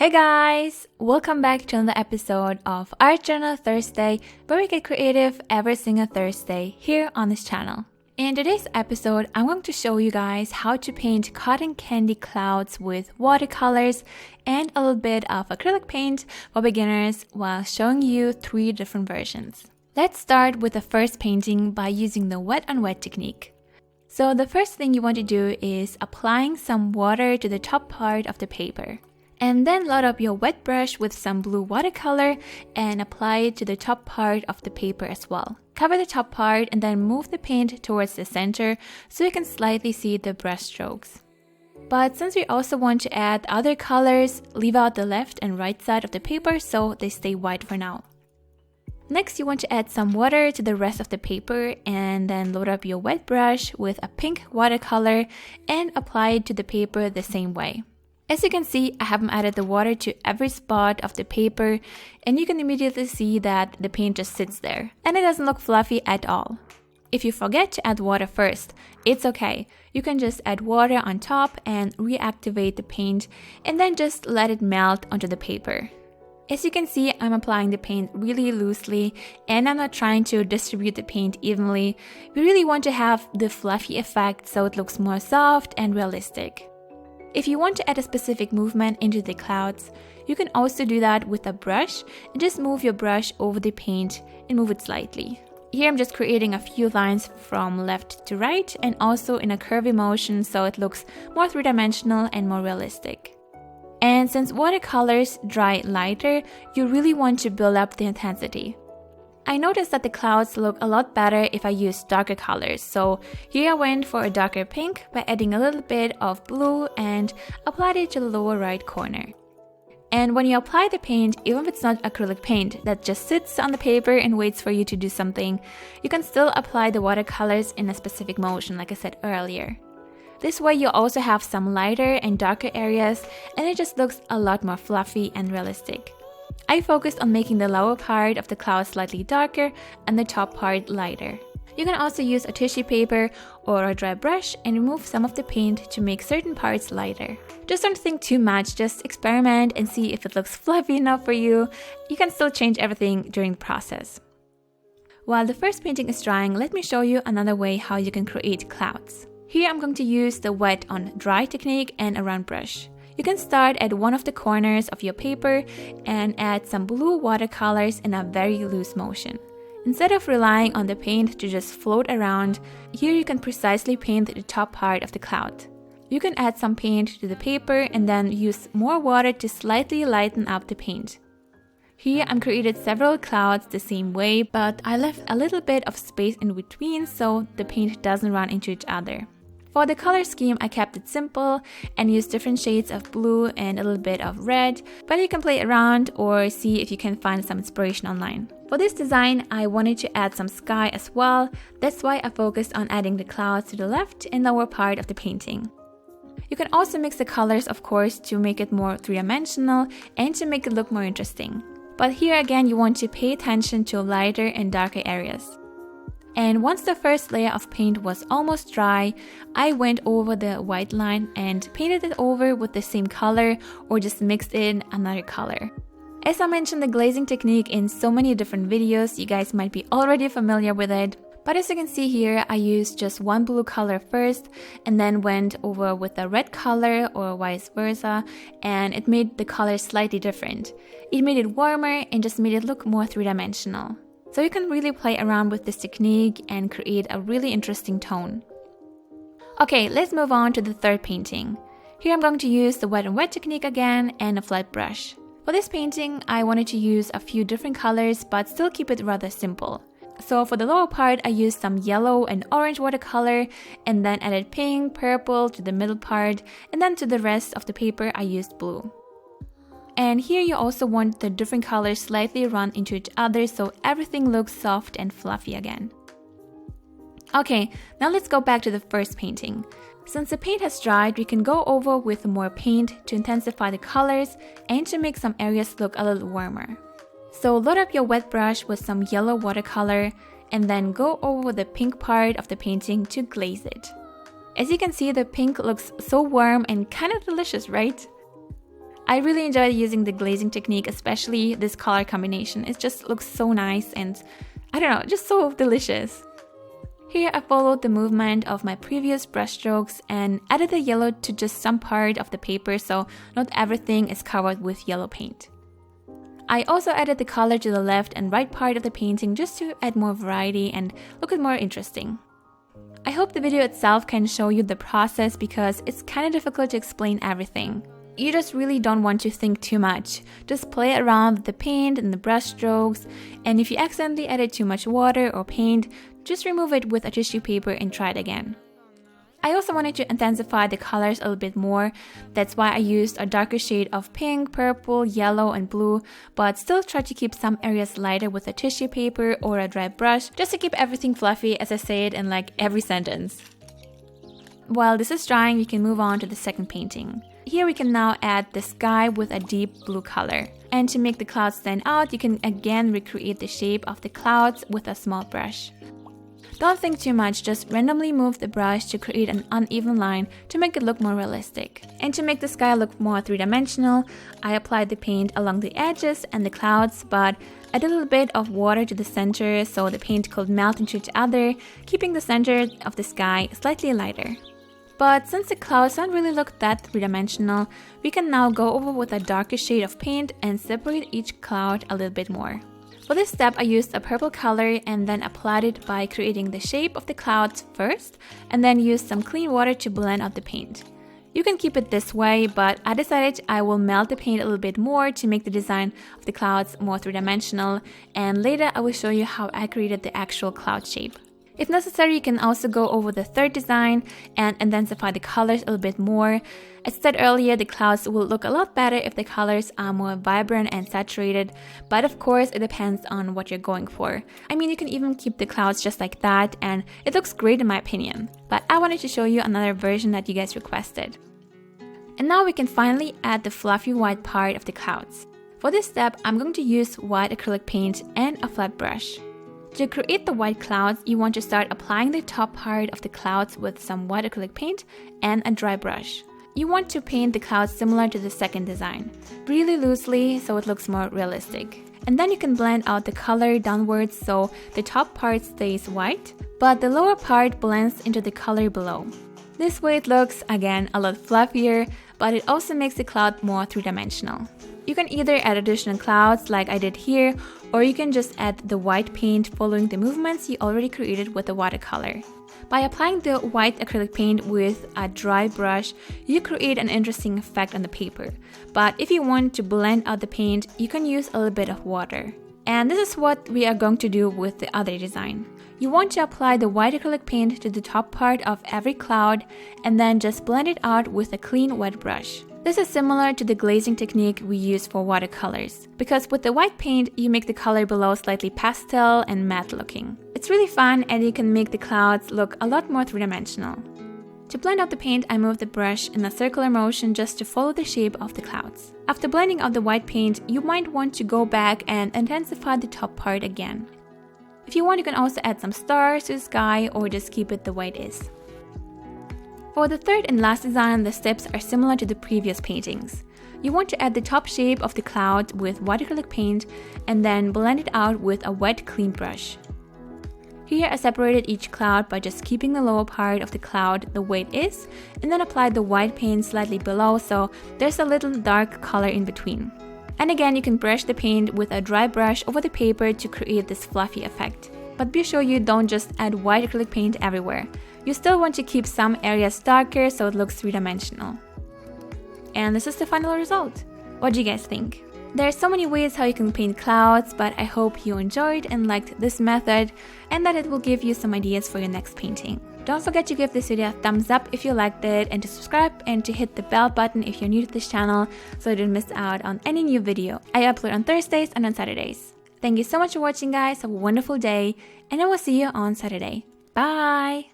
Hey guys! Welcome back to another episode of Art Journal Thursday, where we get creative every single Thursday here on this channel. In today's episode, I'm going to show you guys how to paint cotton candy clouds with watercolors and a little bit of acrylic paint for beginners while showing you 3 different versions. Let's start with the first painting by using the wet on wet technique. So the first thing you want to do is applying some water to the top part of the paper. And then load up your wet brush with some blue watercolor and apply it to the top part of the paper as well. Cover the top part and then move the paint towards the center so you can slightly see the brush strokes. But since we also want to add other colors, leave out the left and right side of the paper so they stay white for now. Next, you want to add some water to the rest of the paper and then load up your wet brush with a pink watercolor and apply it to the paper the same way. As you can see, I haven't added the water to every spot of the paper, and you can immediately see that the paint just sits there and it doesn't look fluffy at all. If you forget to add water first, it's okay. You can just add water on top and reactivate the paint and then just let it melt onto the paper. As you can see, I'm applying the paint really loosely and I'm not trying to distribute the paint evenly. We really want to have the fluffy effect so it looks more soft and realistic. If you want to add a specific movement into the clouds, you can also do that with a brush and just move your brush over the paint and move it slightly. Here I'm just creating a few lines from left to right and also in a curvy motion so it looks more three-dimensional and more realistic. And since watercolors dry lighter, you really want to build up the intensity. I noticed that the clouds look a lot better if I use darker colors, so here I went for a darker pink by adding a little bit of blue and applied it to the lower right corner. And when you apply the paint, even if it's not acrylic paint that just sits on the paper and waits for you to do something, you can still apply the watercolors in a specific motion like I said earlier. This way you'll also have some lighter and darker areas and it just looks a lot more fluffy and realistic. I focused on making the lower part of the cloud slightly darker and the top part lighter. You can also use a tissue paper or a dry brush and remove some of the paint to make certain parts lighter. Just don't think too much, just experiment and see if it looks fluffy enough for you. You can still change everything during the process. While the first painting is drying, let me show you another way how you can create clouds. Here I'm going to use the wet on dry technique and a round brush. You can start at one of the corners of your paper and add some blue watercolors in a very loose motion. Instead of relying on the paint to just float around, here you can precisely paint the top part of the cloud. You can add some paint to the paper and then use more water to slightly lighten up the paint. Here I'm created several clouds the same way, but I left a little bit of space in between so the paint doesn't run into each other. For the color scheme, I kept it simple and used different shades of blue and a little bit of red, but you can play around or see if you can find some inspiration online. For this design, I wanted to add some sky as well. That's why I focused on adding the clouds to the left and lower part of the painting. You can also mix the colors, of course, to make it more three-dimensional and to make it look more interesting. But here again, you want to pay attention to lighter and darker areas. And once the first layer of paint was almost dry, I went over the white line and painted it over with the same color or just mixed in another color. As I mentioned the glazing technique in so many different videos, you guys might be already familiar with it. But as you can see here, I used just one blue color first and then went over with a red color or vice versa, and it made the color slightly different. It made it warmer and just made it look more three-dimensional. So you can really play around with this technique and create a really interesting tone. Okay, let's move on to the third painting. Here I'm going to use the wet and wet technique again and a flat brush. For this painting, I wanted to use a few different colors but still keep it rather simple. So for the lower part, I used some yellow and orange watercolor and then added pink, purple to the middle part, and then to the rest of the paper I used blue. And here you also want the different colors slightly run into each other so everything looks soft and fluffy again. Okay, now let's go back to the first painting. Since the paint has dried, we can go over with more paint to intensify the colors and to make some areas look a little warmer. So load up your wet brush with some yellow watercolor and then go over the pink part of the painting to glaze it. As you can see, the pink looks so warm and kind of delicious, right? I really enjoyed using the glazing technique, especially this color combination. It just looks so nice and I don't know, just so delicious. Here I followed the movement of my previous brush strokes and added the yellow to just some part of the paper so not everything is covered with yellow paint. I also added the color to the left and right part of the painting just to add more variety and look it more interesting. I hope the video itself can show you the process because it's kind of difficult to explain everything. You just really don't want to think too much. Just play around with the paint and the brush strokes, and if you accidentally added too much water or paint, just remove it with a tissue paper and try it again. I also wanted to intensify the colors a little bit more. That's why I used a darker shade of pink, purple, yellow, and blue, but still try to keep some areas lighter with a tissue paper or a dry brush, just to keep everything fluffy as I say it in like every sentence. While this is drying, we can move on to the second painting. Here we can now add the sky with a deep blue color. And to make the clouds stand out, you can again recreate the shape of the clouds with a small brush. Don't think too much, just randomly move the brush to create an uneven line to make it look more realistic. And to make the sky look more three-dimensional, I applied the paint along the edges and the clouds, but add a little bit of water to the center so the paint could melt into each other, keeping the center of the sky slightly lighter. But since the clouds don't really look that three-dimensional, we can now go over with a darker shade of paint and separate each cloud a little bit more. For this step, I used a purple color and then applied it by creating the shape of the clouds first, and then used some clean water to blend out the paint. You can keep it this way, but I decided I will melt the paint a little bit more to make the design of the clouds more three-dimensional, and later I will show you how I created the actual cloud shape. If necessary, you can also go over the third design and intensify the colors a little bit more. As said earlier, the clouds will look a lot better if the colors are more vibrant and saturated, but of course it depends on what you're going for. I mean, you can even keep the clouds just like that and it looks great in my opinion, but I wanted to show you another version that you guys requested. And now we can finally add the fluffy white part of the clouds. For this step, I'm going to use white acrylic paint and a flat brush. To create the white clouds, you want to start applying the top part of the clouds with some white acrylic paint and a dry brush. You want to paint the clouds similar to the second design, really loosely so it looks more realistic. And then you can blend out the color downwards so the top part stays white, but the lower part blends into the color below. This way it looks, again, a lot fluffier, but it also makes the cloud more three-dimensional. You can either add additional clouds like I did here, or you can just add the white paint following the movements you already created with the watercolor. By applying the white acrylic paint with a dry brush, you create an interesting effect on the paper. But if you want to blend out the paint, you can use a little bit of water. And this is what we are going to do with the other design. You want to apply the white acrylic paint to the top part of every cloud and then just blend it out with a clean wet brush. This is similar to the glazing technique we use for watercolors, because with the white paint, you make the color below slightly pastel and matte looking. It's really fun and you can make the clouds look a lot more three-dimensional. To blend out the paint, I move the brush in a circular motion just to follow the shape of the clouds. After blending out the white paint, you might want to go back and intensify the top part again. If you want, you can also add some stars to the sky or just keep it the way it is. For the third and last design, the steps are similar to the previous paintings. You want to add the top shape of the cloud with white acrylic paint and then blend it out with a wet, clean brush. Here I separated each cloud by just keeping the lower part of the cloud the way it is and then applied the white paint slightly below so there's a little dark color in between. And again, you can brush the paint with a dry brush over the paper to create this fluffy effect. But be sure you don't just add white acrylic paint everywhere. You still want to keep some areas darker so it looks three-dimensional. And this is the final result. What do you guys think? There are so many ways how you can paint clouds, but I hope you enjoyed and liked this method and that it will give you some ideas for your next painting. Don't forget to give this video a thumbs up if you liked it and to subscribe and to hit the bell button if you're new to this channel so you don't miss out on any new video. I upload on Thursdays and on Saturdays. Thank you so much for watching, guys. Have a wonderful day and I will see you on Saturday. Bye!